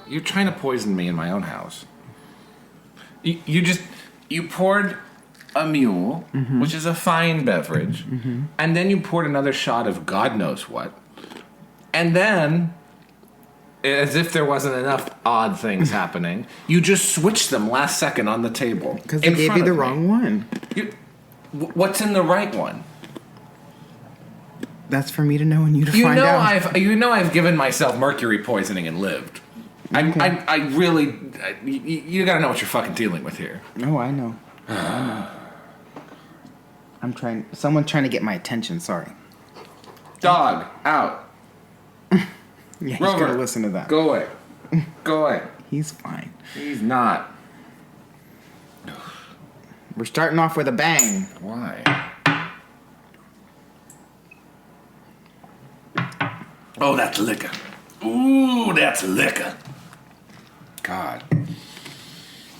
You're trying to poison me in my own house. You poured a mule, which is a fine beverage, and then you poured another shot of God knows what. And then, as if there wasn't enough odd things happening, you just switched them last second on the table. Because they gave you the wrong one. What's in the right one? That's for me to know and you to find out. I've given myself mercury poisoning and lived. Okay. I really... You gotta know what you're fucking dealing with here. No, I know. Someone's trying to get my attention, sorry. Dog, out. Yeah, he's Rover, gonna listen to that. Go away. Go away. He's fine. He's not. We're starting off with a bang. Why? Oh, that's liquor. Ooh, that's liquor. God.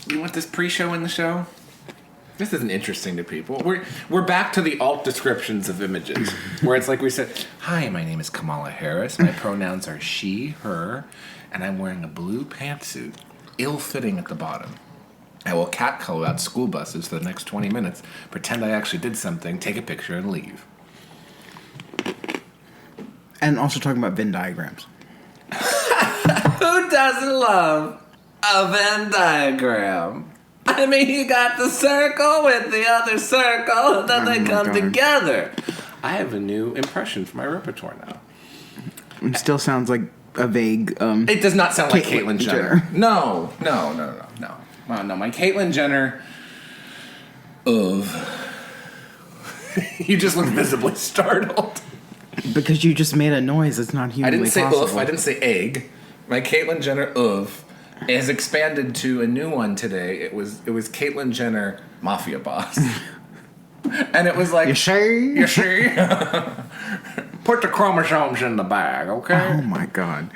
You want this pre-show in the show? This isn't interesting to people. We're back to the alt descriptions of images, where it's like we said, "Hi, my name is Kamala Harris. My pronouns are she, her, and I'm wearing a blue pantsuit, ill-fitting at the bottom. I will catcall out school buses for the next 20 minutes, pretend I actually did something, take a picture, and leave." And also talking about Venn diagrams. Who doesn't love a Venn diagram? I mean, you got the circle with the other circle, and then they come together. I have a new impression for my repertoire now. It still sounds like a vague... It does not sound like Caitlyn Jenner. No. My Caitlyn Jenner You just look visibly startled. Because you just made a noise. It's not humanly possible. I didn't say oof. I didn't say egg. My Caitlyn Jenner has expanded to a new one today. It was Caitlyn Jenner Mafia Boss. And it was like... You see? Put the chromosomes in the bag, okay? Oh my God.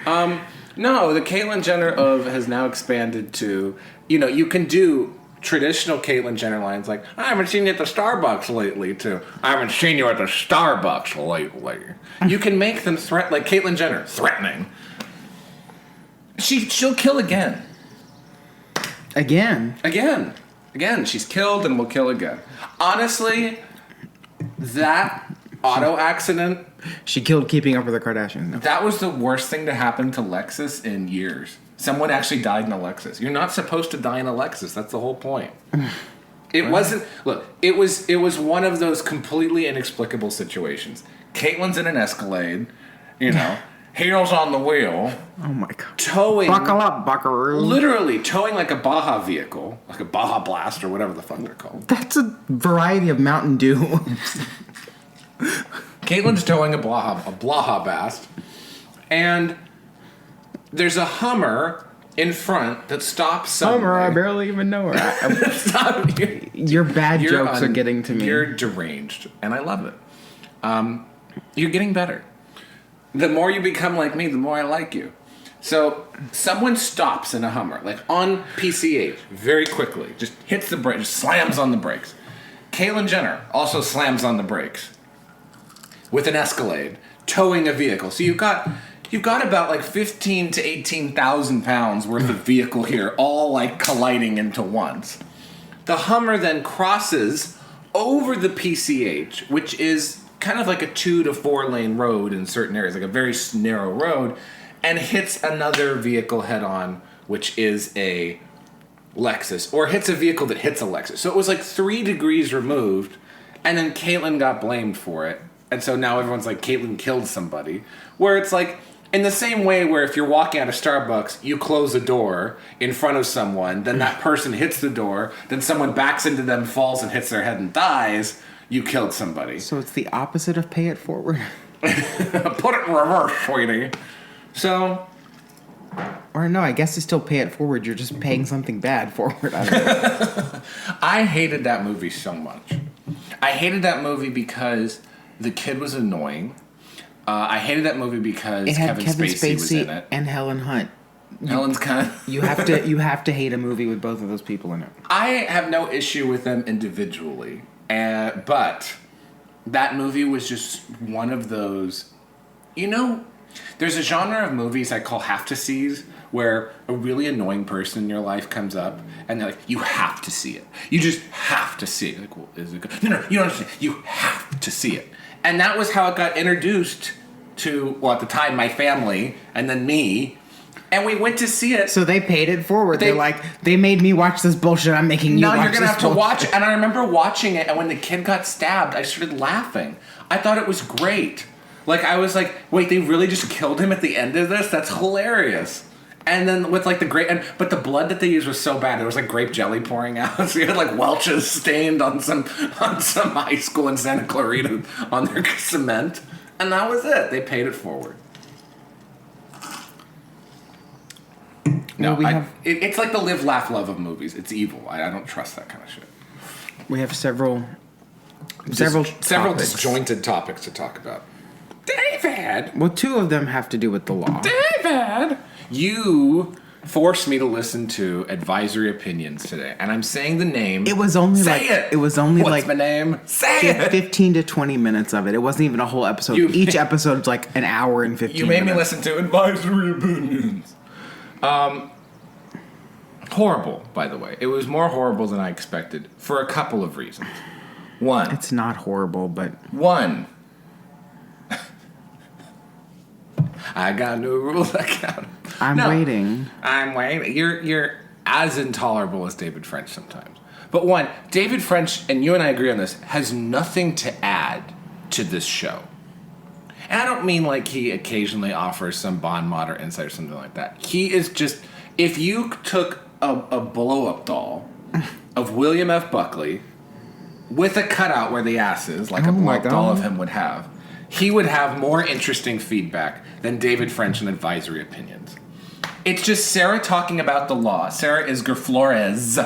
No, the Caitlyn Jenner has now expanded to... you can do traditional Caitlyn Jenner lines like, "I haven't seen you at the Starbucks lately," to, "I haven't seen you at the Starbucks lately." You can make them like Caitlyn Jenner, threatening. She'll kill again. Again? Again. She's killed and will kill again. Honestly, that auto accident... She killed Keeping Up with the Kardashians. No. That was the worst thing to happen to Lexus in years. Someone actually died in a Lexus. You're not supposed to die in a Lexus. That's the whole point. It wasn't... Look, it was one of those completely inexplicable situations. Caitlin's in an Escalade, heels on the wheel. Oh my God. Towing... Buckle up, buckaroo. Literally towing like a Baja vehicle. Like a Baja Blast or whatever the fuck they're called. That's a variety of Mountain Dew. Caitlin's towing a Blaha Blast. And... there's a Hummer in front that stops somewhere. Hummer, I barely even know her. Your bad jokes are getting to me. You're deranged, and I love it. You're getting better. The more you become like me, the more I like you. So, someone stops in a Hummer, like on PCH, very quickly. Just hits the brake, just slams on the brakes. Caitlyn Jenner also slams on the brakes with an Escalade, towing a vehicle. So you've got about like 15 to 18,000 pounds worth of vehicle here, all like colliding into once. The Hummer then crosses over the PCH, which is kind of like a 2 to 4 lane road in certain areas, like a very narrow road, and hits another vehicle head on, which is a Lexus, or hits a vehicle that hits a Lexus. So it was like 3 degrees removed, and then Caitlyn got blamed for it. And so now everyone's like, Caitlyn killed somebody. Where it's like, in the same way where if you're walking out of Starbucks, you close a door in front of someone, then that person hits the door, then someone backs into them, falls and hits their head and dies, you killed somebody. So it's the opposite of pay it forward? Put it in reverse, sweetie. So... Or no, I guess it's still pay it forward. You're just paying something bad forward. I don't know. I hated that movie so much. I hated that movie because the kid was annoying. I hated that movie because it had Kevin Spacey was in it. And Helen Hunt. Helen's kind of... you have to hate a movie with both of those people in it. I have no issue with them individually. But that movie was just one of those... there's a genre of movies I call have-to-sees, where a really annoying person in your life comes up and they're like, you have to see it. You just have to see it. Like, well, is it good? No, you don't understand. You have to see it. And that was how it got introduced to, well, at the time, my family, and then me. And we went to see it. So they paid it forward. They're like, they made me watch this bullshit. I'm making you watch this Now you're going to have to bullshit. watch it. And I remember watching it, and when the kid got stabbed, I started laughing. I thought it was great. Like, I was like, wait, they really just killed him at the end of this? That's hilarious. And then with like the grape, but the blood that they used was so bad. There was like grape jelly pouring out. So you had like Welch's stained on some high school in Santa Clarita on their cement. And that was it. They paid it forward. No, it's like the live, laugh, love of movies. It's evil. I don't trust that kind of shit. We have several Several topics. disjointed topics to talk about. David! Well, two of them have to do with the law. David! You forced me to listen to Advisory Opinions today, and I'm saying the name. It was only Say it! What's my name? Say it! 15 to 20 minutes of it. It wasn't even a whole episode. Each episode's like an hour and 15 You made minutes. me listen to Advisory Opinions. Horrible, by the way. It was more horrible than I expected for a couple of reasons. One. It's not horrible, but... I got no rules. I count. I'm waiting. I'm waiting. You're as intolerable as David French sometimes. But one, David French, and you and I agree on this, has nothing to add to this show. And I don't mean like he occasionally offers some bon mot or insight or something like that. He is just... If you took a blow-up doll of William F. Buckley with a cutout where the ass is, like a blow-up doll of him would have, he would have more interesting feedback than David French and Advisory Opinions. It's just Sarah talking about the law. Sarah Isgur Flores,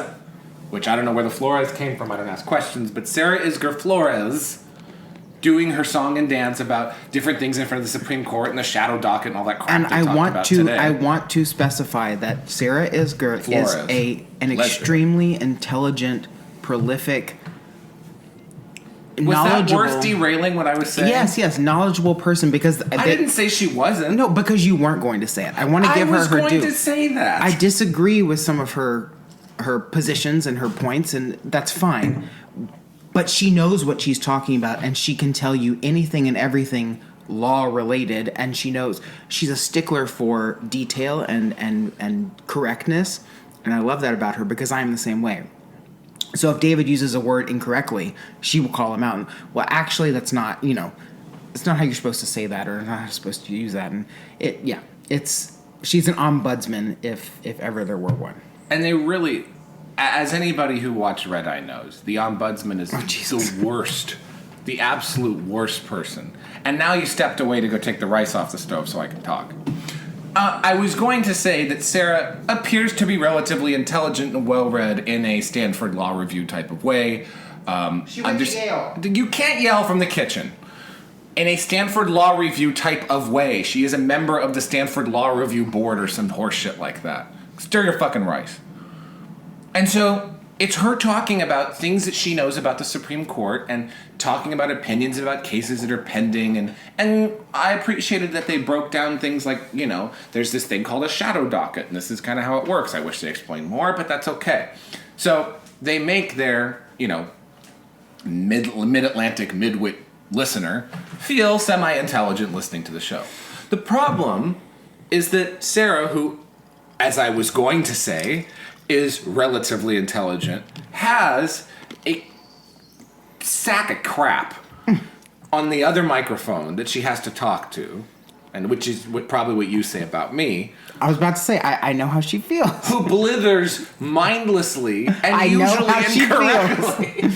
which I don't know where the Flores came from. I don't ask questions. But Sarah Isgur Flores doing her song and dance about different things in front of the Supreme Court and the shadow docket and all that crap. And I want to specify that Sarah Isgur Flores. is an extremely intelligent, prolific, Was knowledgeable... that worth derailing what I was saying? Yes, knowledgeable person because... I didn't say she wasn't. No, because you weren't going to say it. I want to give her her due. I was going to say that. I disagree with some of her positions and her points, and that's fine. But she knows what she's talking about, and she can tell you anything and everything law-related, and she knows. She's a stickler for detail and correctness, and I love that about her because I am the same way. So if David uses a word incorrectly, she will call him out. And, well, actually, that's not, it's not how you're supposed to say that or not how you're supposed to use that. And she's an ombudsman if ever there were one. And they really, as anybody who watched Red Eye knows, the ombudsman is the worst, the absolute worst person. And now you stepped away to go take the rice off the stove so I can talk. I was going to say that Sarah appears to be relatively intelligent and well-read in a Stanford Law Review type of way. She went to Yale. You can't yell from the kitchen. In a Stanford Law Review type of way. She is a member of the Stanford Law Review board or some horse shit like that. Stir your fucking rice. And so it's her talking about things that she knows about the Supreme Court and talking about opinions about cases that are pending. And I appreciated that they broke down things like, there's this thing called a shadow docket, and this is kind of how it works. I wish they explained more, but that's okay. So they make their, mid-Atlantic, mid-wit listener feel semi-intelligent listening to the show. The problem is that Sarah, who, as I was going to say, is relatively intelligent, has a sack of crap on the other microphone that she has to talk to, and which is probably what you say about me. I was about to say, I know how she feels. Who blithers mindlessly and usually incorrectly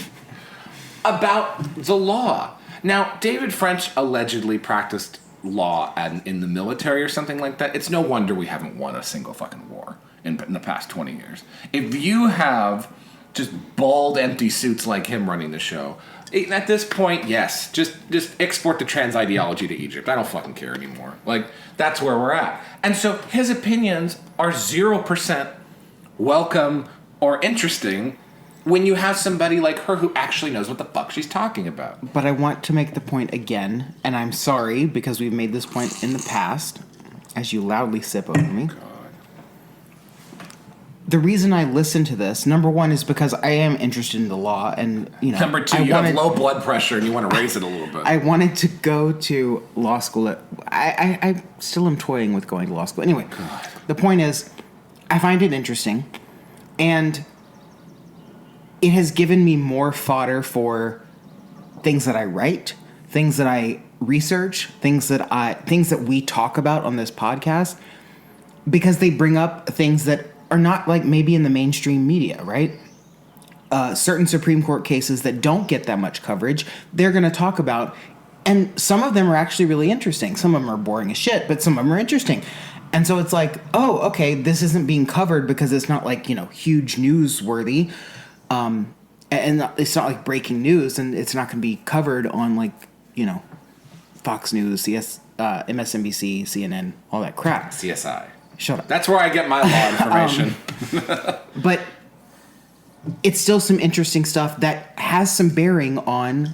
about the law. Now, David French allegedly practiced law in the military or something like that. It's no wonder we haven't won a single fucking war in the past 20 years. If you have just bald, empty suits like him running the show, at this point, yes, just export the trans ideology to Egypt. I don't fucking care anymore. Like, that's where we're at. And so his opinions are 0% welcome or interesting when you have somebody like her who actually knows what the fuck she's talking about. But I want to make the point again, and I'm sorry because we've made this point in the past, as you loudly sip over me. God. the reason I listened to this, number one, is because I am interested in the law, and Number two, you have low blood pressure and you want to raise it a little bit. I wanted to go to law school. I still am toying with going to law school. Anyway, The point is, I find it interesting, and it has given me more fodder for things that I write, things that I research, things that we talk about on this podcast, because they bring up things that are not like maybe in the mainstream media, right? Certain Supreme Court cases that don't get that much coverage, they're going to talk about, and some of them are actually really interesting. Some of them are boring as shit, but some of them are interesting. And so it's like, oh, okay, this isn't being covered because it's not like, huge newsworthy. And it's not like breaking news, and it's not going to be covered on like, Fox News, MSNBC, CNN, all that crap. CSI. Shut up. That's where I get my law information. But it's still some interesting stuff that has some bearing on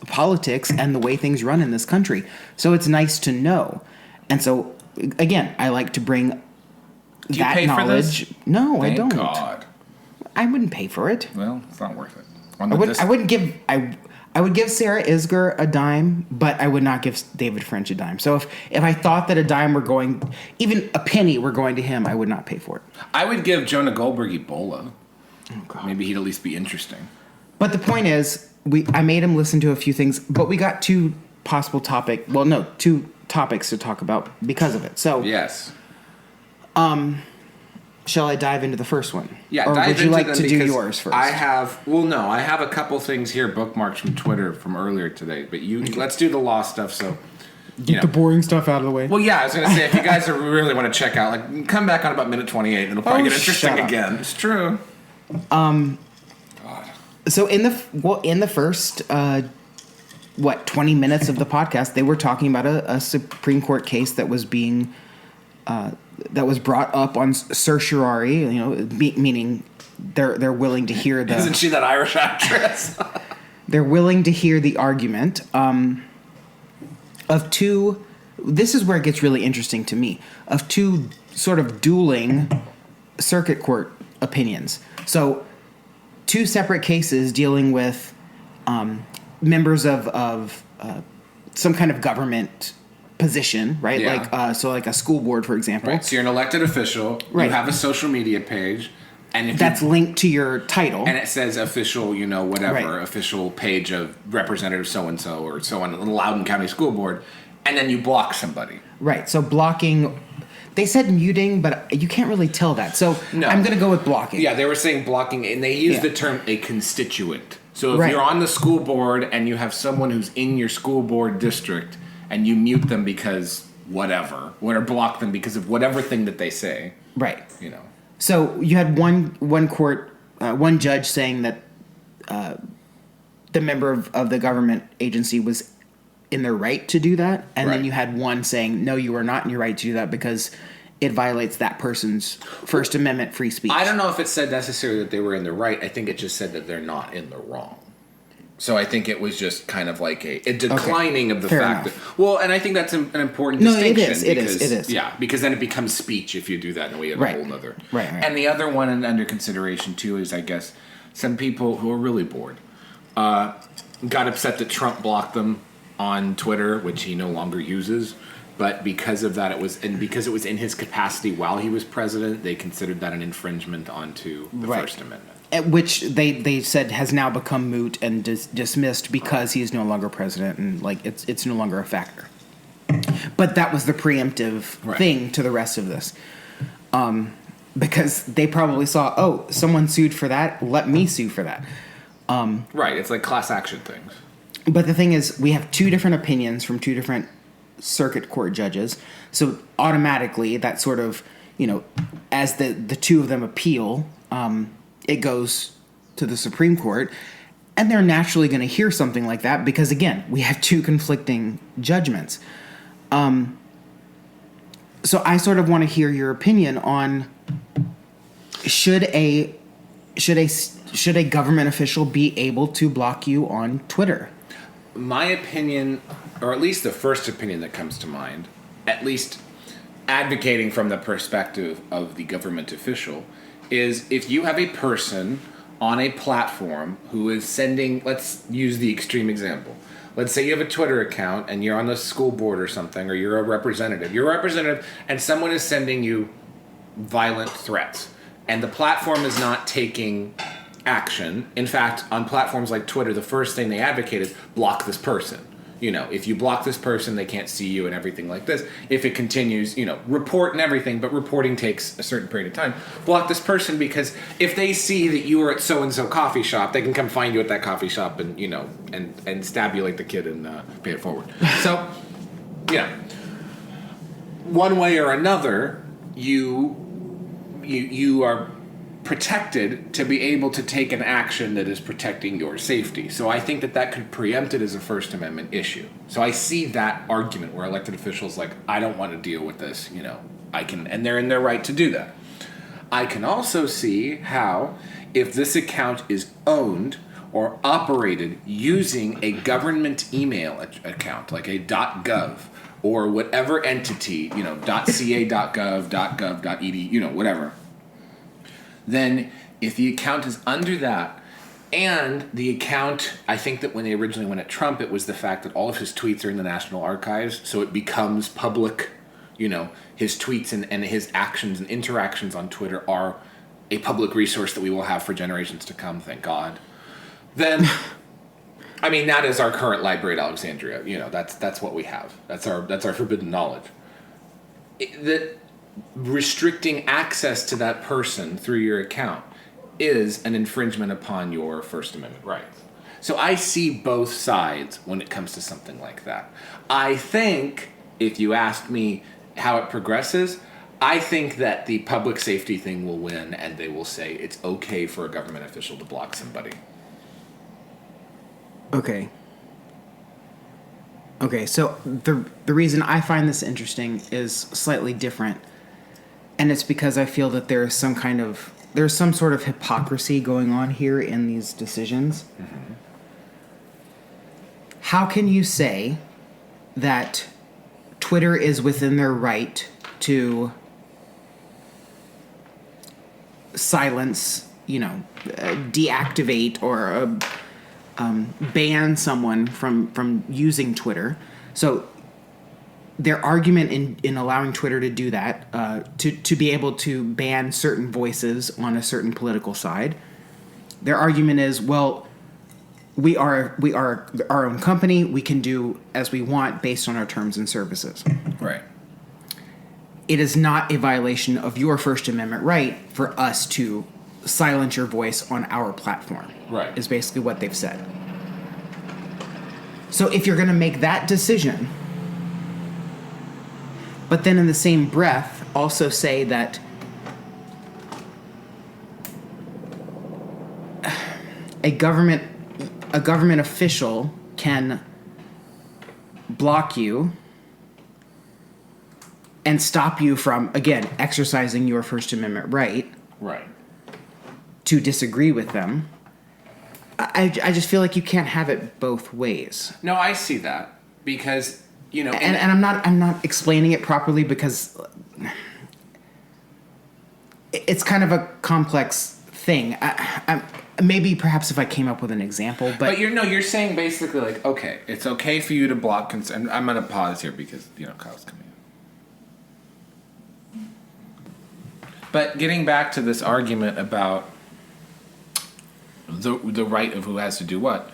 politics and the way things run in this country. So it's nice to know. And so, again, I like to bring Do you that pay knowledge. For this? No, Thank I don't. God. I wouldn't pay for it. Well, it's not worth it. I would give Sarah Isger a dime, but I would not give David French a dime. So if I thought that a dime were going, even a penny were going to him, I would not pay for it. I would give Jonah Goldberg Ebola. Oh, God. Maybe he'd at least be interesting. But the point is, I made him listen to a few things, but we got two topics to talk about because of it. So Yes. Shall I dive into the first one? Yeah, or dive would you into like them to do because yours first? I have a couple things here bookmarked from Twitter from earlier today, but let's do the law stuff. So, Get the boring stuff out of the way. Well, yeah, I was going to say, if you guys really want to check out, like, come back on about minute 28, and it'll probably get interesting shut up. again. It's true. So in the first 20 minutes of the podcast, they were talking about a Supreme Court case that was being that was brought up on certiorari, meaning they're willing to hear the. Isn't she that Irish actress? They're willing to hear the argument of two. This is where it gets really interesting to me. Of two sort of dueling circuit court opinions. So, two separate cases dealing with members of some kind of government position, right? Yeah. Like a school board, for example. Right. So you're an elected official. Right. You have a social media page, and if that's linked to your title, and it says official, whatever, Right. official page of Representative so and so or so on the Loudoun County School Board, and then you block somebody. right? So blocking. They said muting, but you can't really tell that. So No. I'm going to go with blocking. Yeah, they were saying blocking, and they use Yeah. the term a constituent. So if Right. you're on the school board and you have someone who's in your school board district, and you mute them because whatever, or block them because of whatever thing that they say, Right. So So you had one judge saying that the member of the government agency was in their right to do that, and then Right. you had one saying, no, you are not in your right to do that because it violates that person's First Amendment free speech. I don't know if it said necessarily that they were in the right. I think it just said that they're not in the wrong. So I think it was just kind of like a declining of the Fair fact enough. that. Well, and I think that's an important No, it distinction. is, it is, it is. Yeah, because then it becomes speech if you do that, and we have Right. a whole nother. Right. And the other one under consideration too is, I guess, some people who are really bored got upset that Trump blocked them on Twitter, which he no longer uses. But because of that, because it was in his capacity while he was president, they considered that an infringement onto the Right. First Amendment. Which they said has now become moot and dismissed because he is no longer president, and like it's no longer a factor. But that was the preemptive Right. thing to the rest of this, because they probably saw, oh, someone sued for that, let me sue for that. Right, it's like class action things. But the thing is, we have two different opinions from two different circuit court judges, so automatically that sort of, as the two of them appeal, it goes to the Supreme Court, and they're naturally going to hear something like that because, again, we have two conflicting judgments. So I sort of want to hear your opinion on should a government official be able to block you on Twitter? My opinion, or at least the first opinion that comes to mind, at least advocating from the perspective of the government official, is if you have a person on a platform who is sending, let's use the extreme example. Let's say you have a Twitter account and you're on the school board or something, or you're a representative. You're a representative and someone is sending you violent threats. And the platform is not taking action. In fact, on platforms like Twitter, the first thing they advocate is block this person. You know, if you block this person, they can't see you and everything like this. If it continues, you know, report and everything, but reporting takes a certain period of time. Block this person because if they see that you were at so-and-so coffee shop, they can come find you at that coffee shop and, you know, and stab you like the kid and pay it forward. So, yeah. One way or another, you are protected to be able to take an action that is protecting your safety. So I think that could preempt it as a First Amendment issue. So I see that argument where elected officials like, I don't want to deal with this, you know, and they're in their right to do that. I can also see how if this account is owned or operated using a government email account, like a .gov or whatever entity, you know, .ca.gov, .gov.edu, you know, whatever, then if the account is under that, and the account, I think that when they originally went at Trump, it was the fact that all of his tweets are in the National Archives, so it becomes public, you know, his tweets and his actions and interactions on Twitter are a public resource that we will have for generations to come, thank God. Then, I mean, that is our current library at Alexandria, you know, that's what we have. That's our forbidden knowledge. Restricting access to that person through your account is an infringement upon your First Amendment rights. So I see both sides when it comes to something like that. I think, if you ask me how it progresses, I think that the public safety thing will win and they will say it's okay for a government official to block somebody. Okay, so the reason I find this interesting is slightly different. And it's because I feel that there's some sort of hypocrisy going on here in these decisions. Mm-hmm. How can you say that Twitter is within their right to silence, you know, deactivate or ban someone from using Twitter? So their argument in allowing Twitter to do that, to be able to ban certain voices on a certain political side, their argument is, well, we are our own company. We can do as we want based on our terms and services. Right. It is not a violation of your First Amendment right for us to silence your voice on our platform. Right. Is basically what they've said. So if you're going to make that decision, but then in the same breath also say that a government official can block you and stop you from, again, exercising your First Amendment right to disagree with them, I just feel like you can't have it both ways. No, I see that because, you know, and I'm not explaining it properly because it's kind of a complex thing. Maybe perhaps if I came up with an example, but you're saying basically like, okay, it's okay for you to block consent. I'm gonna pause here because, you know, Kyle's coming in. But getting back to this argument about the right of who has to do what.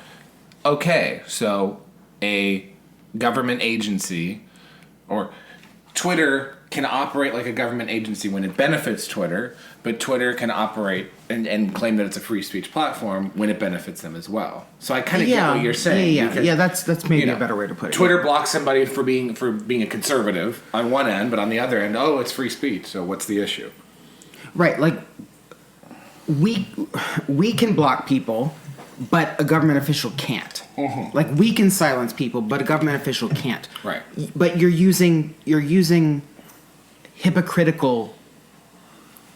Okay, so a government agency or Twitter can operate like a government agency when it benefits Twitter, but Twitter can operate and claim that it's a free speech platform when it benefits them as well. So I kind of get what you're saying. Yeah, that's maybe a better way to put it. Twitter blocks somebody for being a conservative on one end, but on the other end, it's free speech. So what's the issue? Right, like we can block people, but a government official can't. Mm-hmm. Like we can silence people, but a government official can't. Right. But you're using hypocritical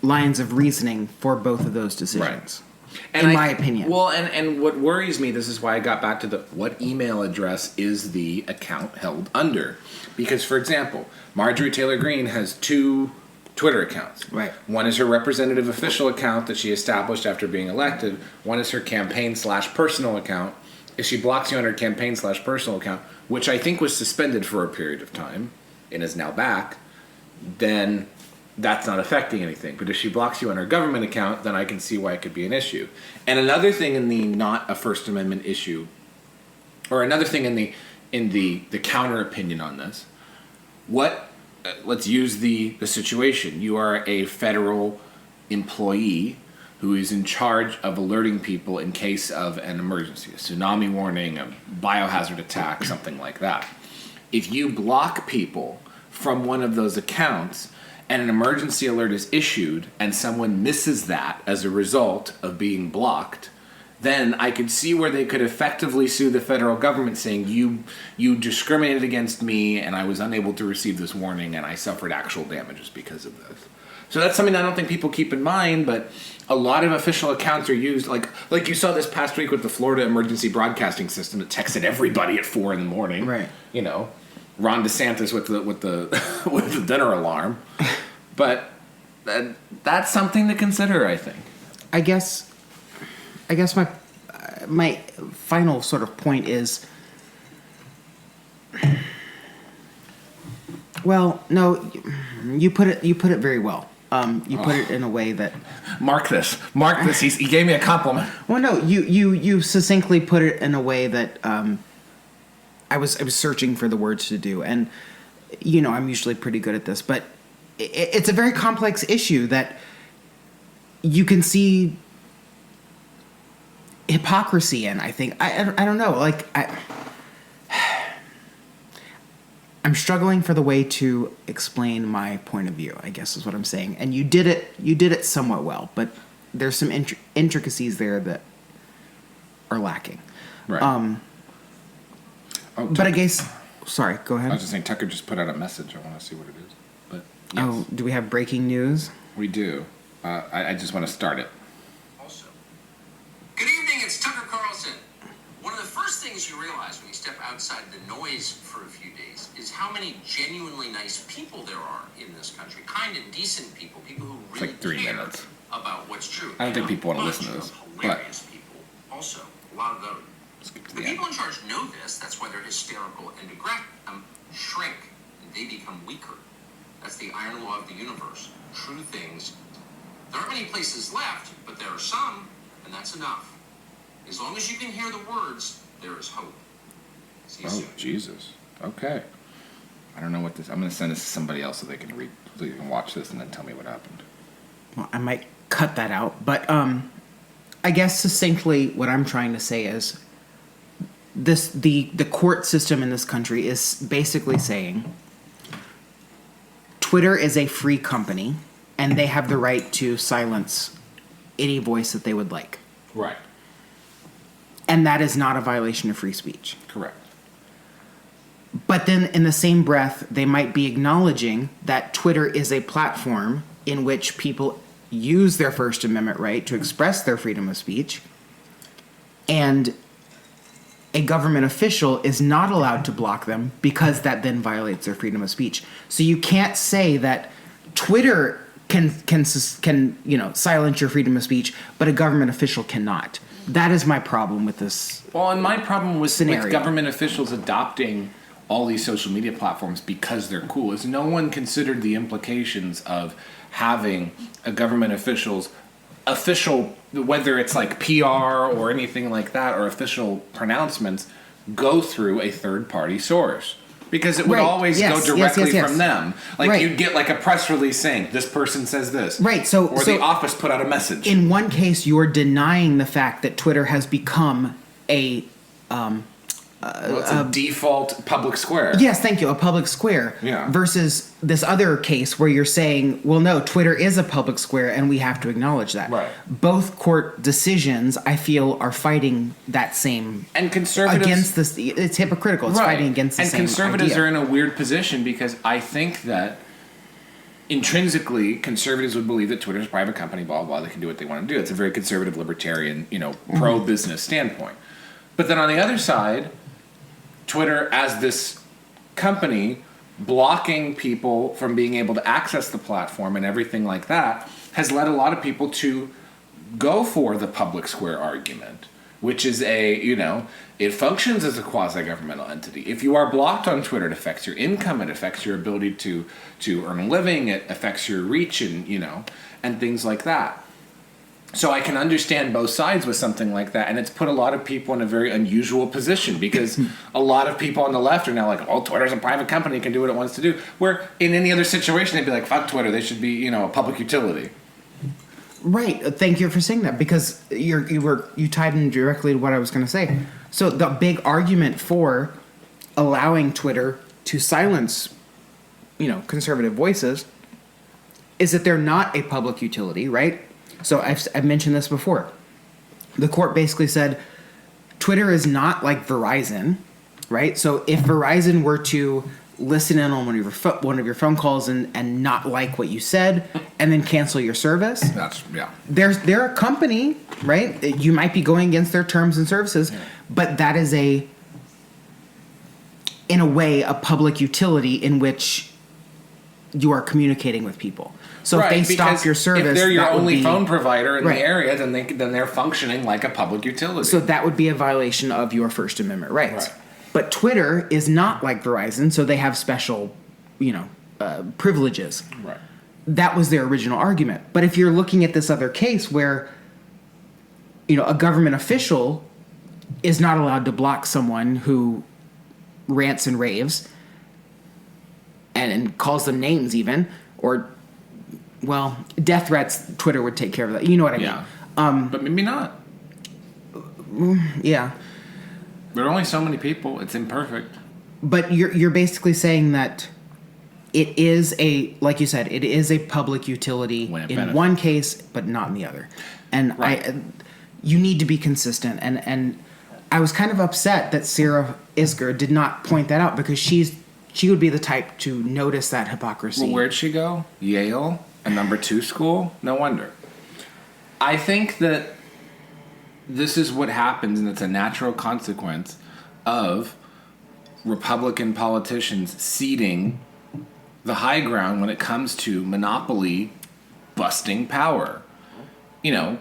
lines of reasoning for both of those decisions. Right. In my opinion. Well, and what worries me, this is why I got back to what email address is the account held under. Because, for example, Marjorie Taylor Greene has two Twitter accounts. Right. One is her representative official account that she established after being elected. One is her campaign/personal account. If she blocks you on her campaign/personal account, which I think was suspended for a period of time and is now back, then that's not affecting anything. But if she blocks you on her government account, then I can see why it could be an issue. And another thing in the not a First Amendment issue, or another thing in the counter opinion on this, let's use the situation. You are a federal employee who is in charge of alerting people in case of an emergency, a tsunami warning, a biohazard attack, something like that. If you block people from one of those accounts and an emergency alert is issued and someone misses that as a result of being blocked, then I could see where they could effectively sue the federal government saying you discriminated against me and I was unable to receive this warning and I suffered actual damages because of this. So that's something I don't think people keep in mind, but a lot of official accounts are used, like you saw this past week with the Florida Emergency Broadcasting System that texted everybody at 4 a.m. Right. You know, Ron DeSantis with the with the dinner alarm. But that's something to consider, I think. I guess my final sort of point is, well, no, you put it very well. You put it in a way that Mark this. He gave me a compliment. well, no, you succinctly put it in a way that I was searching for the words to do, and I'm usually pretty good at this, but it's a very complex issue that you can see hypocrisy in. I think I don't know. Like I'm struggling for the way to explain my point of view, I guess is what I'm saying. And you did it somewhat well, but there's some intricacies there that are lacking. Right. But I guess, sorry, go ahead. I was just saying Tucker just put out a message. I want to see what it is. But yes, Oh, do we have breaking news? we do. I just want to start it. Also, good evening, it's Tucker Carlson. One of the first things you realize when you step outside the noise for a few days is how many genuinely nice people there are in this country. Kind and decent people who It's really like 3 care minutes. about what's true. I don't think And a people wanna bunch listen to this, of but- hilarious people. Also, a lot of those. Let's get to The the end. people in charge know this. That's why they're hysterical and shrink, and they become weaker. That's the iron law of the universe. True things. There aren't many places left, but there are some, and that's enough. As long as you can hear the words, there is hope. See you Oh, soon. Jesus. Okay. I don't know what this. I'm going to send this to somebody else so they can read, so you can watch this and then tell me what happened. Well, I might cut that out, but I guess succinctly what I'm trying to say is the court system in this country is basically saying Twitter is a free company and they have the right to silence any voice that they would like. Right. And that is not a violation of free speech. Correct. But then in the same breath, they might be acknowledging that Twitter is a platform in which people use their First Amendment right to express their freedom of speech, and a government official is not allowed to block them because that then violates their freedom of speech. So you can't say that Twitter can silence your freedom of speech, but a government official cannot. That is my problem with this. Well, and my problem with Scenario. government officials adopting all these social media platforms because they're cool is no one considered the implications of having a government official, whether it's like PR or anything like that, or official pronouncements, go through a third-party source. Because it would Right. always Yes, go yes, directly yes, yes. from them. Like Right. you'd get like a press release saying, this person says this. Right, so- Or the office put out a message. In one case, you're denying the fact that Twitter has become a Well, it's a default public square. yes, thank you, a public square. Yeah. Versus this other case where you're saying, well, no, Twitter is a public square and we have to acknowledge that. Right. Both court decisions, I feel, are fighting that same And conservatives against this. It's hypocritical. It's fighting against the and same conservatives idea. are in a weird position because I think that intrinsically conservatives would believe that Twitter's a private company, blah, blah, they can do what they want to do. It's a very conservative, libertarian, pro-business standpoint. But then on the other side, Twitter as this company blocking people from being able to access the platform and everything like that has led a lot of people to go for the public square argument, which is it functions as a quasi-governmental entity. If you are blocked on Twitter, it affects your income, it affects your ability to earn a living, it affects your reach and things like that. So I can understand both sides with something like that, and it's put a lot of people in a very unusual position because a lot of people on the left are now like, oh, Twitter's a private company, it can do what it wants to do. Where in any other situation, they'd be like, fuck Twitter, they should be, a public utility. Right. Thank you for saying that, because you tied in directly to what I was going to say. So the big argument for allowing Twitter to silence, conservative voices is that they're not a public utility, right? So I've mentioned this before. The court basically said Twitter is not like Verizon, right? So if Verizon were to listen in on one of your phone calls and not like what you said and then cancel your service, they're a company, right? You might be going against their terms and services, but that is in a way a public utility in which you are communicating with people. So if they stop your service, if they're your only phone provider in the area, then they're functioning like a public utility. So that would be a violation of your First Amendment rights. Right. But Twitter is not like Verizon, so they have special, privileges. Right. That was their original argument. But if you're looking at this other case where, a government official is not allowed to block someone who rants and raves and calls them names even, or, death threats, Twitter would take care of that. You know what I mean? But maybe not. Yeah. There are only so many people. It's imperfect. But you're basically saying that it is like you said, it is a public utility in one case, but not in the other. And you need to be consistent. And I was kind of upset that Sarah Isgur did not point that out, because she would be the type to notice that hypocrisy. Well, where'd she go? Yale, a number 2 school? No wonder. I think that this is what happens, and it's a natural consequence of Republican politicians ceding the high ground when it comes to monopoly busting power. In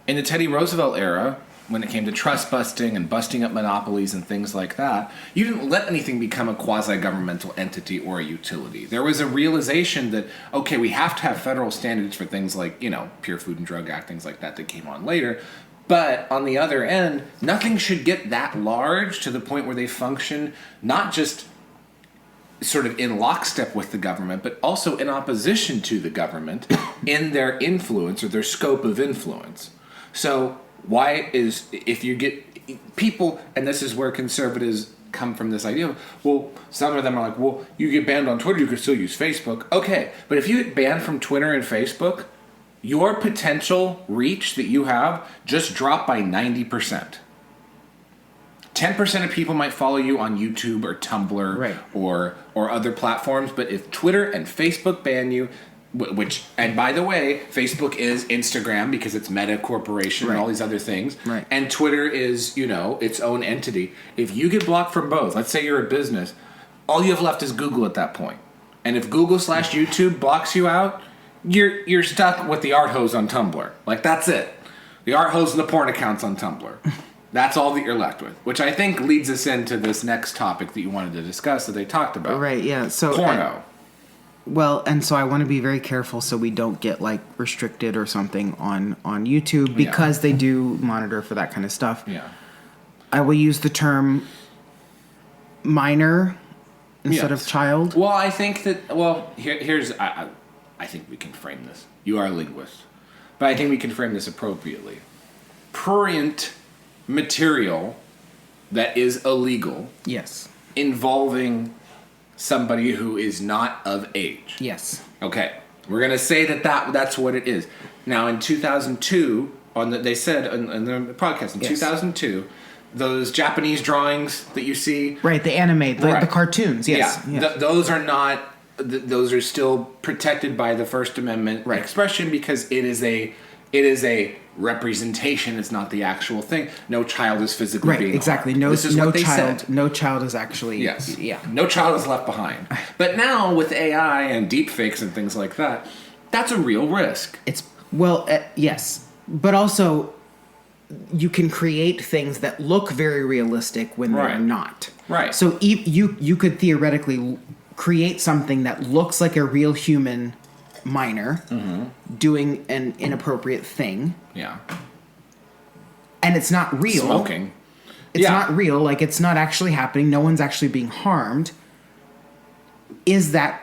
the Teddy Roosevelt era, when it came to trust busting and busting up monopolies and things like that, you didn't let anything become a quasi-governmental entity or a utility. There was a realization that, okay, we have to have federal standards for things like, Pure Food and Drug Act, things like that came on later. But on the other end, nothing should get that large to the point where they function not just sort of in lockstep with the government, but also in opposition to the government in their influence or their scope of influence. So if you get people, and this is where conservatives come from this idea of, well, some of them are like, well, you get banned on Twitter, you can still use Facebook. Okay, but if you get banned from Twitter and Facebook, your potential reach that you have just dropped by 90%. 10% of people might follow you on YouTube or Tumblr or other platforms, but if Twitter and Facebook ban you, and by the way, Facebook is Instagram because it's Meta Corporation and all these other things, and Twitter is, its own entity. If you get blocked from both, let's say you're a business, all you have left is Google at that point. And if Google/YouTube blocks you out, you're stuck with the art hose on Tumblr. Like, that's it. The art hose and the porn accounts on Tumblr. That's all that you're left with. Which I think leads us into this next topic that you wanted to discuss that they talked about. Right, yeah. So porno. And so I want to be very careful so we don't get, restricted or something on YouTube, because they do monitor for that kind of stuff. Yeah. I will use the term minor instead of child. Well, I think that, here's... I think we can frame this. You are a linguist. But I think we can frame this appropriately. Prurient material that is illegal. Yes. Involving somebody who is not of age. Yes. Okay. We're going to say that's what it is. Now, in 2002, they said on the podcast, in 2002, those Japanese drawings that you see... Right, the anime, the cartoons, yes. Yeah, yes. Those are not... Those are still protected by the First Amendment expression, because it is a representation is not the actual thing. No child is physically being exactly. harmed. This is what they said. No child is actually. Yes. Yeah. No child is left behind. But now with AI and deepfakes and things like that, that's a real risk. It's yes, but also you can create things that look very realistic when they're Right. not. Right. So you could theoretically create something that looks like a real human minor doing an inappropriate thing, Yeah. and it's not real. Smoking. It's Yeah. not real. Like, it's not actually happening. No one's actually being harmed. Is that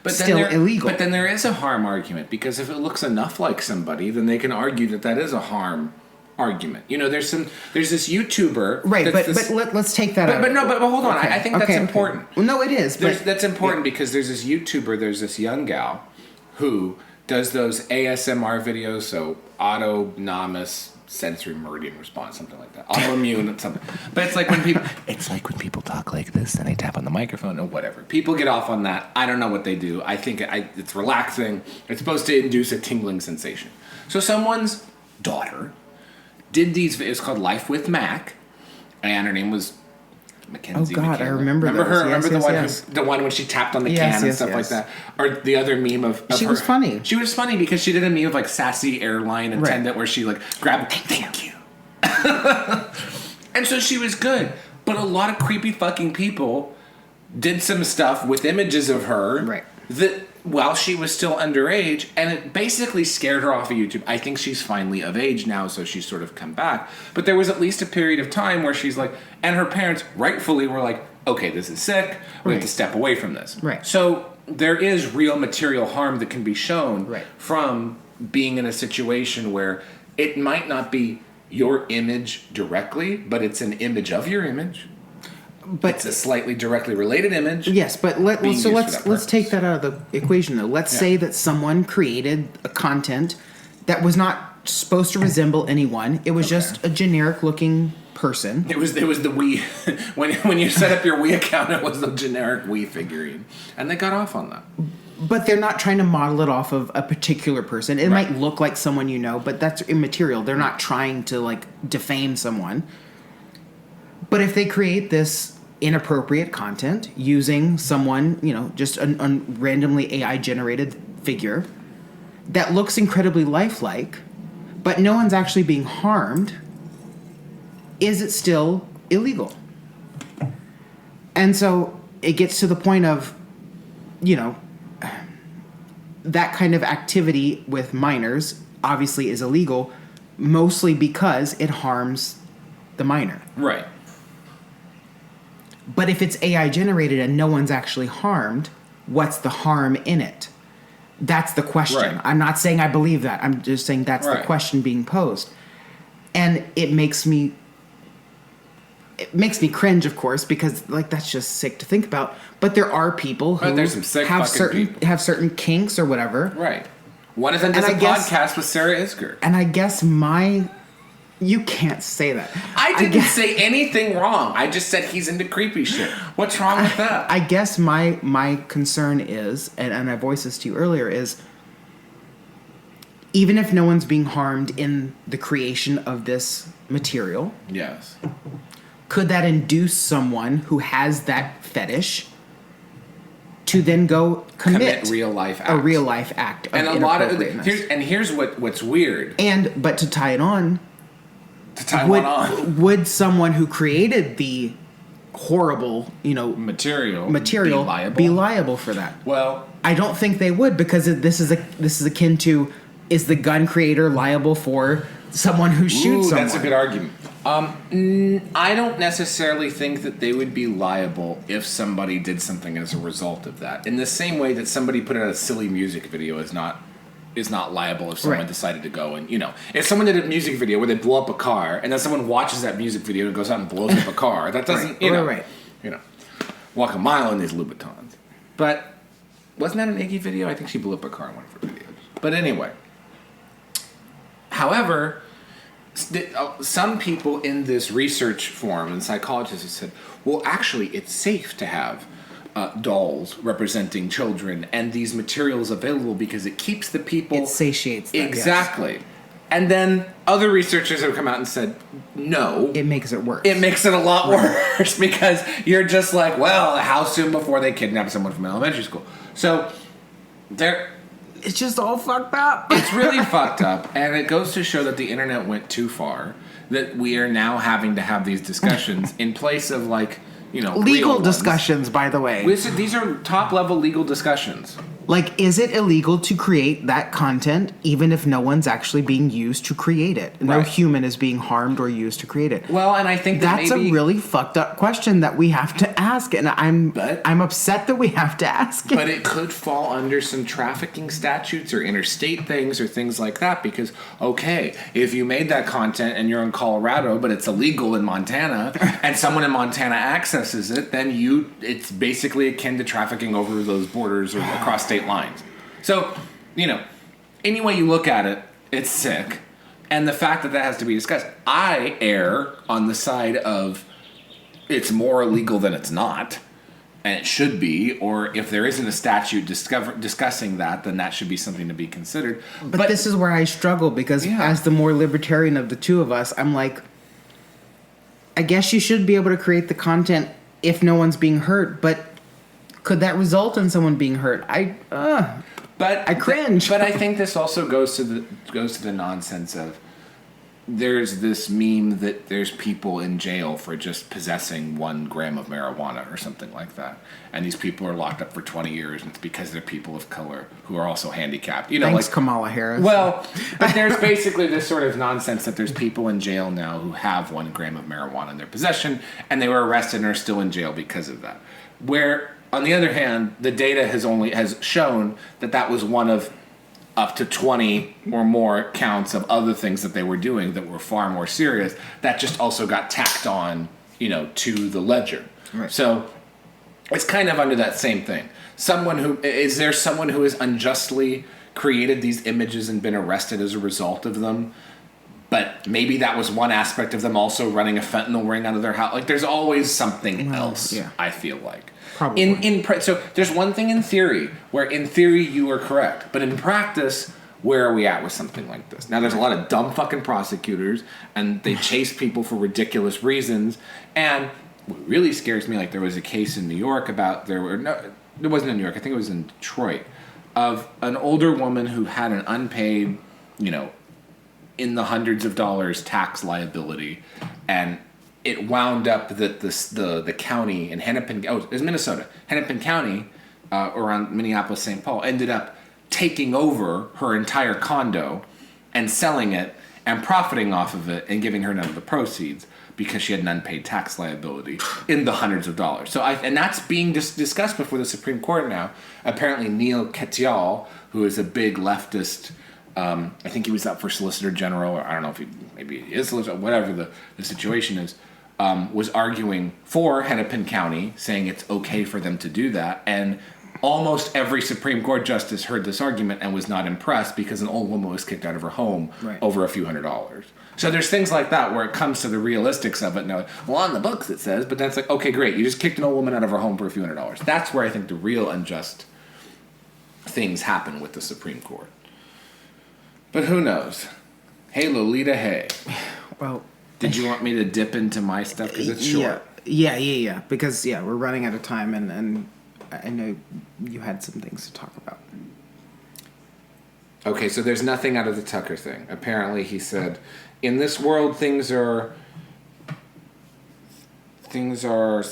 still illegal? But then there is a harm argument, because if it looks enough like somebody, then they can argue that that is a harm argument. You know, there's this YouTuber, right? that's Let's take that out. But hold on. Okay, I think that's important. Well, no, it is. But That's important because there's this YouTuber, there's this young gal who does those ASMR videos, so autonomous sensory meridian response, something like that, autoimmune, something. But it's like when people talk like this, and they tap on the microphone or whatever. People get off on that. I don't know what they do. I think it's relaxing. It's supposed to induce a tingling sensation. So someone's daughter did these. It's called Life with Mac, and her name was Mackenzie. Oh God, I McKenna. remember Remember those. her? Yes, Remember yes, the one when she tapped on the Yes, can and yes, stuff like yes. that? Or the other meme of She her. was funny. She was funny because she did a meme of like sassy airline attendant where she like grabbed, thank you. And so she was good. But a lot of creepy fucking people did some stuff with images of her Right. that while she was still underage, and it basically scared her off of YouTube. I think she's finally of age now, so she's sort of come back. But there was at least a period of time where she's like, and her parents rightfully were like, okay, this is sick. We have to step away from this. Right. So there is real material harm that can be shown Right. from being in a situation where it might not be your image directly, but it's an image of your image. but It's a slightly directly related image. yes, but being used for that let's purpose. take that out of the equation though. Let's say that someone created a content that was not supposed to resemble anyone. It was just a generic looking person. It was the Wii. when you set up your Wii account, it was the generic Wii figurine, and they got off on that. But they're not trying to model it off of a particular person. It Right. might look like someone you know, but that's immaterial. They're not trying to like defame someone. But if they create this inappropriate content using someone, just a randomly AI generated figure that looks incredibly lifelike, but no one's actually being harmed, is it still illegal? And so it gets to the point of, that kind of activity with minors obviously is illegal, mostly because it harms the minor. Right. But if it's AI generated and no one's actually harmed, what's the harm in it? That's the question. Right. I'm not saying I believe that. I'm just saying that's the Right. question being posed. And it makes me cringe, of course, because that's just sick to think about. But there are people who there's some sick have fucking certain kinks or whatever. Right. One of them does And a I guess- podcast with Sarah Isker. And I guess you can't say that. I didn't guess- say anything wrong. I just said he's into creepy shit. What's wrong with that? I guess my concern is, and I voiced this to you earlier, is even if no one's being harmed in the creation of this material, Yes. could that induce someone who has that fetish to then go commit real life acts. a real life act of And a lot of inappropriateness? here's what's weird. But to tie it on, To tie one on would someone who created the horrible, material be liable for that? Well, I don't think they would, because this is akin to, is the gun creator liable for someone who shoots someone? that's a good argument. I don't necessarily think that they would be liable if somebody did something as a result of that. In the same way that somebody put out a silly music video is not liable if someone Right. decided to go and, if someone did a music video where they blow up a car and then someone watches that music video and goes out and blows up a car, that doesn't, Right. Walk a mile in these Louboutins. But wasn't that an Iggy video? I think she blew up a car in one of her videos. But anyway. However, some people in this research forum and psychologists have said, well, actually, it's safe to have dolls representing children and these materials available because it keeps the people... It satiates them. Exactly. And then other researchers have come out and said, no. It makes it worse. It makes it a lot worse because you're just like, well, how soon before they kidnap someone from elementary school? So It's just all fucked up. it's really fucked up, and it goes to show that the internet went too far, that we are now having to have these discussions in place of, like, you know, Legal real ones. discussions, by the way. These are top-level legal discussions. Like, is it illegal to create that content even if no one's actually being used to create it? No Right. human is being harmed or used to create it. Well, and I think That's maybe, a really fucked up question that we have to ask, and I'm upset that we have to ask it. But it could fall under some trafficking statutes or interstate things or things like that because, okay, if you made that content and you're in Colorado but it's illegal in Montana and someone in Montana accesses it, then it's basically akin to trafficking over those borders or across state lines. So, you know, any way you look at it, it's sick. And the fact that has to be discussed, I err on the side of it's more illegal than it's not. And it should be, or if there isn't a statute discussing that, then that should be something to be considered. But this is where I struggle because as the more libertarian of the two of us, I'm like, I guess you should be able to create the content if no one's being hurt, but could that result in someone being hurt? I cringe. But I think this also goes to the nonsense of there's this meme that there's people in jail for just possessing 1 gram of marijuana or something like that, and these people are locked up for 20 years, and it's because they're people of color who are also handicapped. You know, Thanks, like Kamala Harris. Well, but there's basically this sort of nonsense that there's people in jail now who have 1 gram of marijuana in their possession, and they were arrested and are still in jail because of that. Where, on the other hand, the data has shown that was one of up to 20 or more counts of other things that they were doing that were far more serious that just also got tacked on, you know, to the ledger. Right. So it's kind of under that same thing. Is there someone who has unjustly created these images and been arrested as a result of them? But maybe that was one aspect of them also running a fentanyl ring out of their house. Like, there's always something else, yeah. I feel like. Probably. So there's one thing in theory where in theory you are correct, but in practice, where are we at with something like this? Now, there's a lot of dumb fucking prosecutors, and they chase people for ridiculous reasons. And what really scares me, like there was a case in New York it wasn't in New York, I think it was in Detroit, of an older woman who had an unpaid, you know, in the hundreds of dollars tax liability, and it wound up that the county in Hennepin, it was Minnesota, Hennepin County, around Minneapolis, St. Paul, ended up taking over her entire condo and selling it and profiting off of it and giving her none of the proceeds because she had an unpaid tax liability in the hundreds of dollars. So and that's being discussed before the Supreme Court now. Apparently Neil Katyal, who is a big leftist, I think he was up for Solicitor General, or I don't know if maybe he is Solicitor, whatever the situation is, was arguing for Hennepin County, saying it's okay for them to do that, and almost every Supreme Court justice heard this argument and was not impressed because an old woman was kicked out of her home over a few $100s. So there's things like that where it comes to the realistics of it. Now, well, on the books it says, but that's like, okay, great, you just kicked an old woman out of her home for a few $100s. That's where I think the real unjust things happen with the Supreme Court. But who knows? Hey, Lolita, hey. Well, did you want me to dip into my stuff? Because it's short. Yeah. Because, we're running out of time, and I know you had some things to talk about. Okay, so there's nothing out of the Tucker thing. Apparently, he said, in this world, things are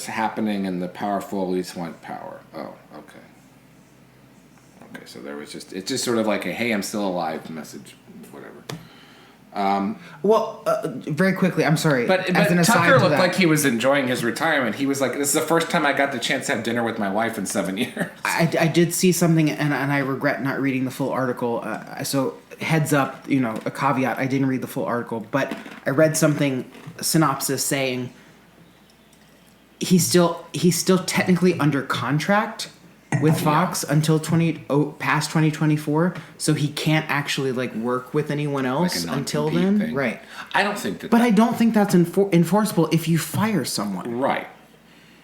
happening, and the powerful always want power. Oh, okay. Okay, so it's just sort of like a, hey, I'm still alive message, whatever. Very quickly, I'm sorry. But as an aside Tucker to looked that, like he was enjoying his retirement. He was like, this is the first time I got the chance to have dinner with my wife in 7 years. I did see something, and I regret not reading the full article. So heads up, a caveat, I didn't read the full article, but I read something, a synopsis saying he's still technically under contract with Fox until past 2024, so he can't actually work with anyone else like until then. Thing. Right. I don't think that. But I don't think that's enforceable if you fire someone. Right.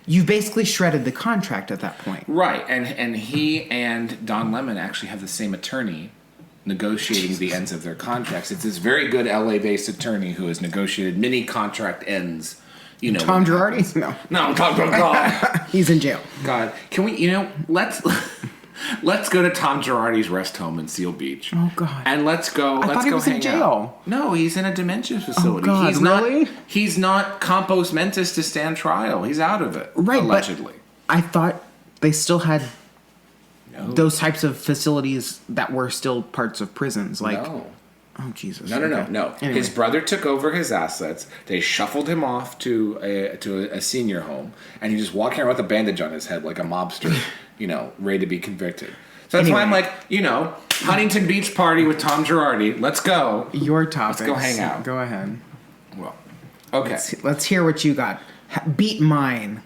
You basically shredded the contract at that point. Right, and he and Don Lemon actually have the same attorney negotiating the ends of their contracts. It's this very good LA-based attorney who has negotiated many contract ends. You know, Tom Girardi? No. No, I'm talking about God. He's in jail. God, can we? Let's go to Tom Girardi's rest home in Seal Beach. Oh God. And let's go. I let's thought he go was hang in jail. Out. No, he's in a dementia facility. Oh God, he's really? Not, he's not compos mentis to stand trial. He's out of it. Right, allegedly. But I thought they still had No. those types of facilities that were still parts of prisons. Like, No. oh Jesus. No. Anyway. His brother took over his assets. They shuffled him off to a senior home, and he's just walking around with a bandage on his head like a mobster, ready to be convicted. So that's why I'm Anyway. like, Huntington Beach party with Tom Girardi. Let's go. Your topics. Let's go hang out. Go ahead. Well, okay. Let's hear what you got. Beat mine.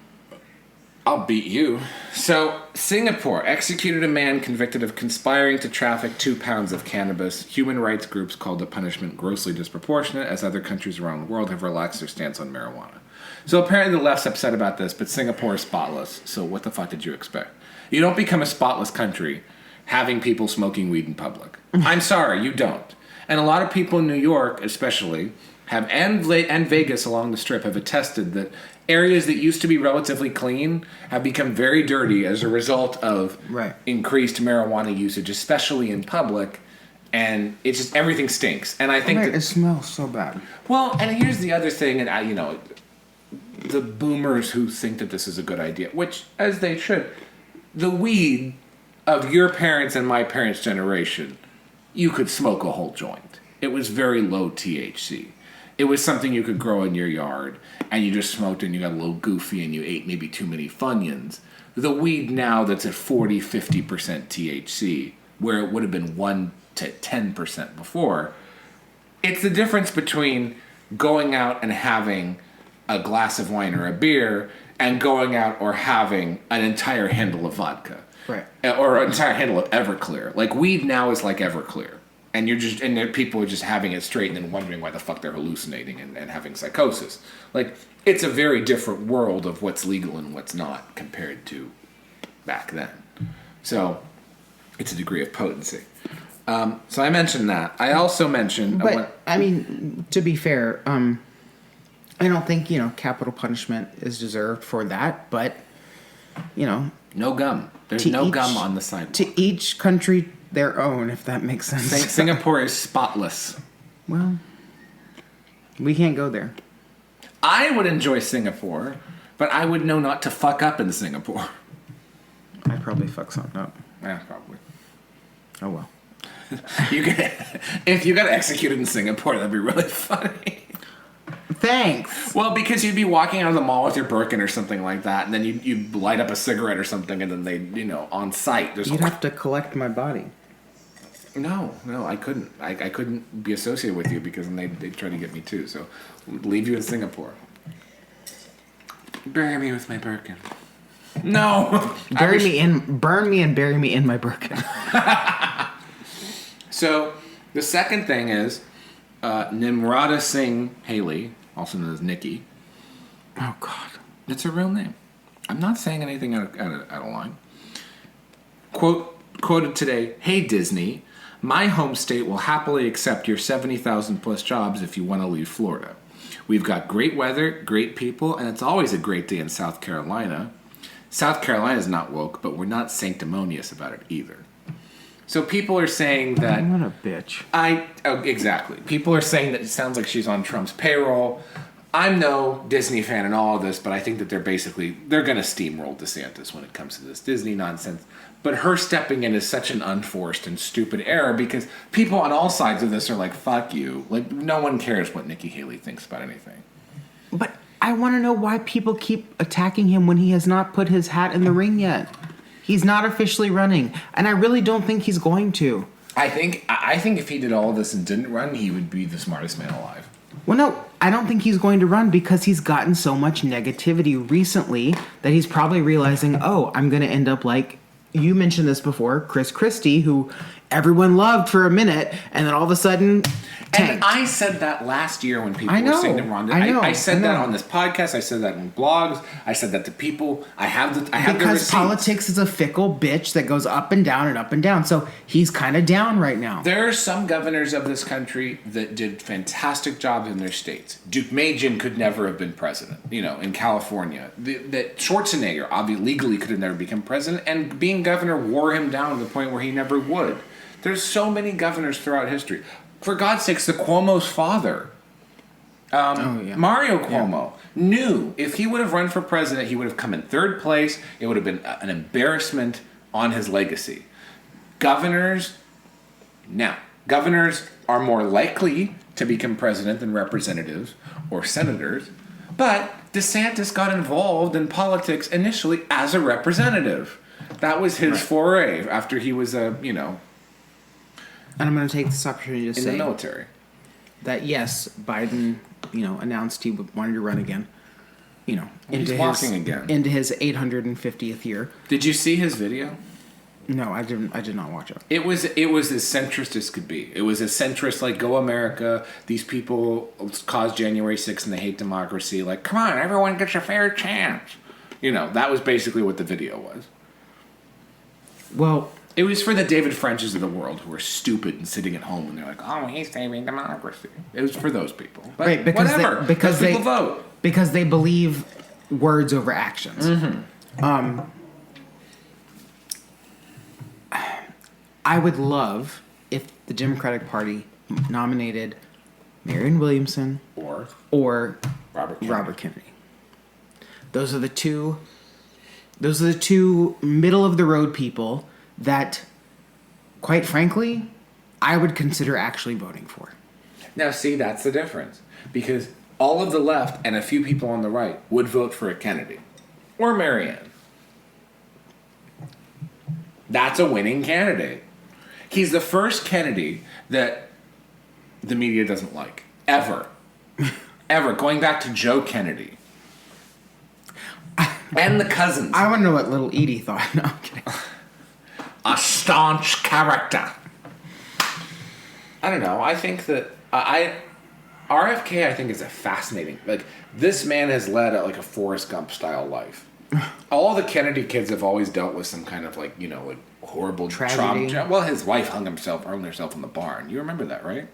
I'll beat you. So, Singapore executed a man convicted of conspiring to traffic 2 pounds of cannabis. Human rights groups called the punishment grossly disproportionate, as other countries around the world have relaxed their stance on marijuana. So apparently the left's upset about this, but Singapore is spotless. So what the fuck did you expect? You don't become a spotless country having people smoking weed in public. I'm sorry, you don't. And a lot of people in New York, especially, and Vegas along the Strip have attested that areas that used to be relatively clean have become very dirty as a result of Right. increased marijuana usage, especially in public. And it's just everything stinks. And I think It smells so bad. well, and here's the other thing, and the boomers who think that this is a good idea, which, as they should, the weed of your parents and my parents' generation, you could smoke a whole joint. It was very low THC. It was something you could grow in your yard, and you just smoked and you got a little goofy and you ate maybe too many Funyuns. The weed now that's at 40, 50% THC, where it would have been 1 to 10% before, it's the difference between going out and having a glass of wine or a beer and going out or having an entire handle of vodka. Right. Or an entire handle of Everclear. Like, weed now is like Everclear. And people are just having it straight and then wondering why the fuck they're hallucinating and having psychosis. Like, it's a very different world of what's legal and what's not compared to back then. So, it's a degree of potency. So I mentioned that. I also mentioned... But, to be fair, I don't think, capital punishment is deserved for that, but, no gum. There's to no each- gum on the sidewalk. to each country their own, if that makes sense. Singapore is spotless. Well, we can't go there. I would enjoy Singapore, but I would know not to fuck up in Singapore. I'd probably fuck something up. Yeah, probably. Oh, well. If you got executed in Singapore, that'd be really funny. Thanks. Well, because you'd be walking out of the mall with your Birkin or something like that, and then you'd light up a cigarette or something, and then they, on site, there's You'd have to collect my body. No, I couldn't. I couldn't be associated with you because then they'd try to get me too. So, leave you in Singapore. Bury me with my Birkin. No. Burn me and bury me in my Birkin. So, the second thing is Nimrata Singh Haley, also known as Nikki. Oh, God. It's her real name. I'm not saying anything out of line. Quoted today, "Hey Disney, my home state will happily accept your 70,000 plus jobs if you want to leave Florida. We've got great weather, great people, and it's always a great day in South Carolina. South Carolina's not woke, but we're not sanctimonious about it either." So people are saying that... What a bitch. Exactly. People are saying that it sounds like she's on Trump's payroll. I'm no Disney fan in all of this, but I think that they're going to steamroll DeSantis when it comes to this Disney nonsense. But her stepping in is such an unforced and stupid error because people on all sides of this are like, fuck you. Like, no one cares what Nikki Haley thinks about anything. But I want to know why people keep attacking him when he has not put his hat in the ring yet. He's not officially running, and I really don't think he's going to. I think if he did all of this and didn't run, he would be the smartest man alive. Well, no, I don't think he's going to run because he's gotten so much negativity recently that he's probably realizing, oh, I'm going to end up like, you mentioned this before, Chris Christie, who everyone loved for a minute, and then all of a sudden, tanked. And I said that last year when people I know. were saying that Ron. I know. I said I that know. on this podcast. I said that in blogs. I said that to people. I have the Because receipts. politics is a fickle bitch that goes up and down and up and down. So he's kind of down right now. There are some governors of this country that did fantastic jobs in their states. Duke Majan could never have been president, in California. That Schwarzenegger, obviously, legally could have never become president, and being governor wore him down to the point where he never would. There's so many governors throughout history. For God's sakes, the Cuomo's father, Mario Cuomo, knew if he would have run for president, he would have come in third place. It would have been an embarrassment on his legacy. Governors are more likely to become president than representatives or senators, but DeSantis got involved in politics initially as a representative. That was his foray after he was And I'm going to take this opportunity to in the say military. that yes, Biden, announced he wanted to run again. He's walking again. into his 850th year. Did you see his video? No, I didn't. I did not watch it. It was as centrist as could be. It was as centrist, like, go America. These people caused January 6th and they hate democracy. Like, come on, everyone gets a fair chance. That was basically what the video was. Well, It was for the David Frenches of the world who are stupid and sitting at home and they're like, oh, he's saving democracy. It was for those people. But right, because whatever. because Those people vote. because they believe words over actions. I would love if the Democratic Party nominated Marianne Williamson Or or Robert Kennedy. Robert Kennedy. Those are the two middle of the road people that, quite frankly, I would consider actually voting for. Now, see, that's the difference. Because all of the left and a few people on the right would vote for a Kennedy or Marianne. That's a winning candidate. He's the first Kennedy that the media doesn't like. Ever. Ever. Going back to Joe Kennedy. And the cousins. I want to know what little Edie thought. No, I'm kidding. A staunch character. I don't know. I think that RFK, I think, is a fascinating. Like, this man has led a Forrest Gump style life. All the Kennedy kids have always dealt with some kind of like horrible Tragedy. trauma. Well, his wife hung herself in the barn. You remember that, right?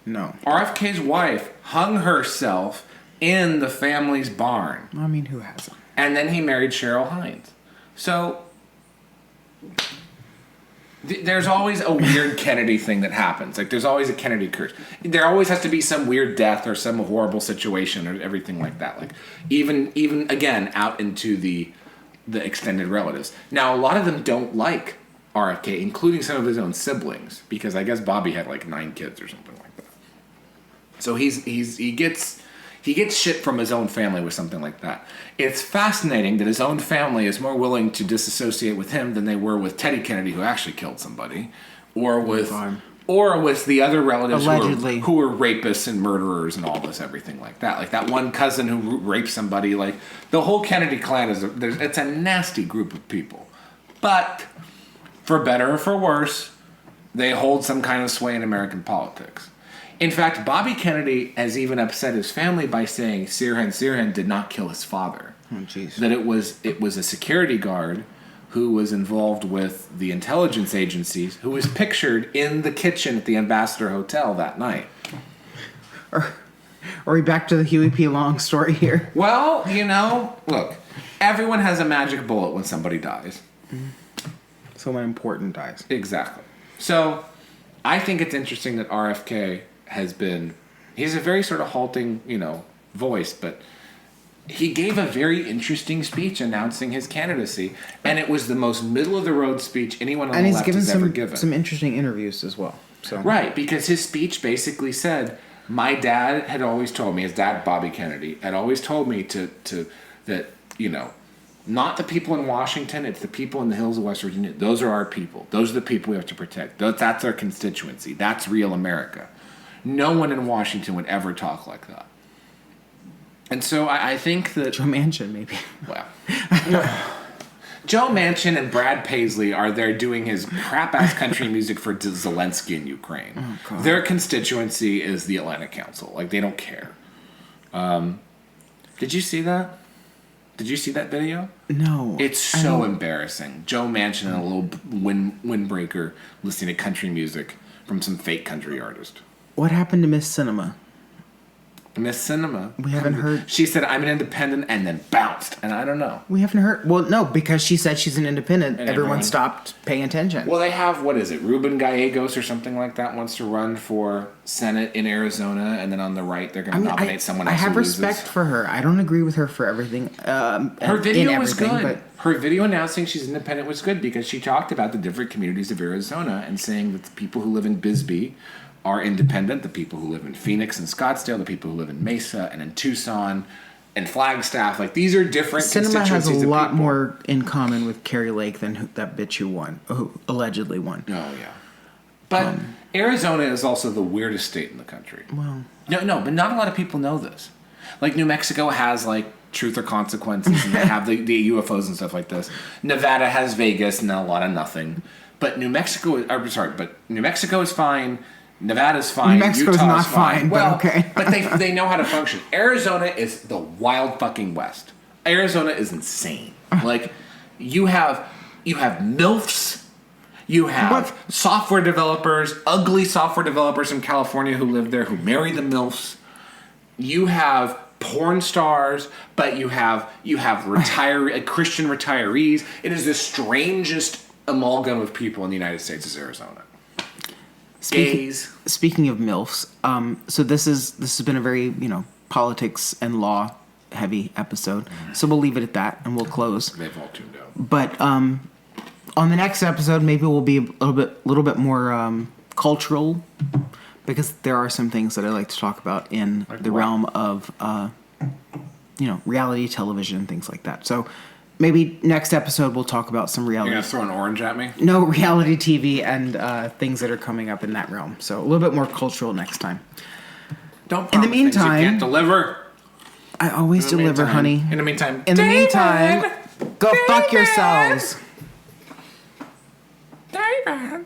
No. RFK's wife hung herself in the family's barn. I mean, who hasn't? And then he married Cheryl Hines. So there's always a weird Kennedy thing that happens. Like, there's always a Kennedy curse. There always has to be some weird death or some horrible situation or everything like that. Like, even again, out into the extended relatives. Now, a lot of them don't like RFK, including some of his own siblings, because I guess Bobby had like 9 kids or something like that. So he gets shit from his own family with something like that. It's fascinating that his own family is more willing to disassociate with him than they were with Teddy Kennedy, who actually killed somebody, or with the other relatives Allegedly. who were rapists and murderers and all this, everything like that. Like that one cousin who raped somebody. Like, the whole Kennedy clan it's a nasty group of people. But for better or for worse, they hold some kind of sway in American politics. In fact, Bobby Kennedy has even upset his family by saying Sirhan did not kill his father. Oh, jeez. That it was a security guard who was involved with the intelligence agencies who was pictured in the kitchen at the Ambassador Hotel that night. Are we back to the Huey P. Long story here? Well, look, everyone has a magic bullet when somebody dies. Someone important dies. Exactly. So, I think it's interesting that RFK he's a very sort of halting, voice, but he gave a very interesting speech announcing his candidacy, and it was the most middle-of-the-road speech anyone on the left has ever given. Some interesting interviews as well. So Right, because his speech basically said, my dad had always told me, his dad, Bobby Kennedy, had always told me that, not the people in Washington, it's the people in the hills of West Virginia. Those are our people. Those are the people we have to protect. That's our constituency. That's real America. No one in Washington would ever talk like that. And so I think that... Joe Manchin, maybe. Well, Joe Manchin and Brad Paisley are there doing his crap-ass country music for Zelensky in Ukraine. God. Their constituency is the Atlantic Council. Like, they don't care. Did you see that? Did you see that video? No. It's so embarrassing. Joe Manchin and a little windbreaker listening to country music from some fake country artist. What happened to Miss Cinema? Miss Cinema. We haven't heard. She said, I'm an independent, and then bounced. And I don't know. We haven't heard. Well, no, because she said she's an independent. And everyone stopped paying attention. Well, they have, what is it, Ruben Gallegos or something like that wants to run for Senate in Arizona, and then on the right, they're going to nominate someone else. I have who respect loses. for her. I don't agree with her for everything. Her video was good. But Her video announcing she's independent was good because she talked about the different communities of Arizona and saying that the people who live in Bisbee are independent, the people who live in Phoenix and Scottsdale, the people who live in Mesa and in Tucson and Flagstaff, like these are different Cinema has a constituencies of lot people. more in common with Carrie Lake than that bitch who allegedly won. Oh yeah, but Arizona is also the weirdest state in the country. Well, No, but not a lot of people know this. Like New Mexico has like Truth or Consequences, and they have the UFOs and stuff like this. Nevada has Vegas and a lot of nothing. But New Mexico is fine. Nevada's fine. New Mexico's Utah's not fine, but Well, okay. but they know how to function. Arizona is the wild fucking West. Arizona is insane. Like you have MILFs. You have software developers, ugly software developers in California who live there who marry the MILFs. You have porn stars, but you have Christian retirees. It is the strangest amalgam of people in the United States is Arizona. Gays. Speaking of MILFs, so this has been a very, politics and law heavy episode. So we'll leave it at that and we'll close. They've all tuned out. But on the next episode, maybe we'll be a little bit more cultural, because there are some things that I like to talk about in the realm of reality television and things like that. So maybe next episode we'll talk about some reality. You're gonna throw an orange at me? No, reality TV and things that are coming up in that realm. So a little bit more cultural next time. Don't. In the promise things you meantime- can't deliver. I always In the deliver, meantime- honey. In the meantime. In the David! meantime, go fuck yourselves. David.